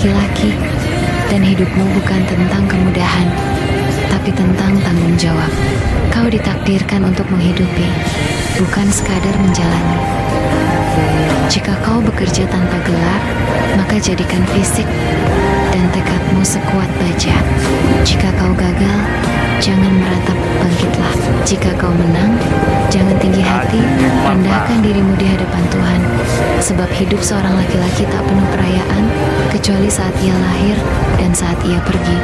laki-laki, dan hidupmu bukan tentang kemudahan, tapi tentang tanggung jawab. Kau ditakdirkan untuk menghidupi, bukan sekadar menjalani. Jika kau bekerja tanpa gelar, maka jadikan fisik dan tekadmu sekuat baja. Jika kau gagal, jangan meratap, bangkitlah. Jika kau menang, jangan tinggi hati, rendahkan dirimu di hadapan Tuhan. Sebab hidup seorang laki-laki tak penuh perayaan, kecuali saat ia lahir dan saat ia pergi.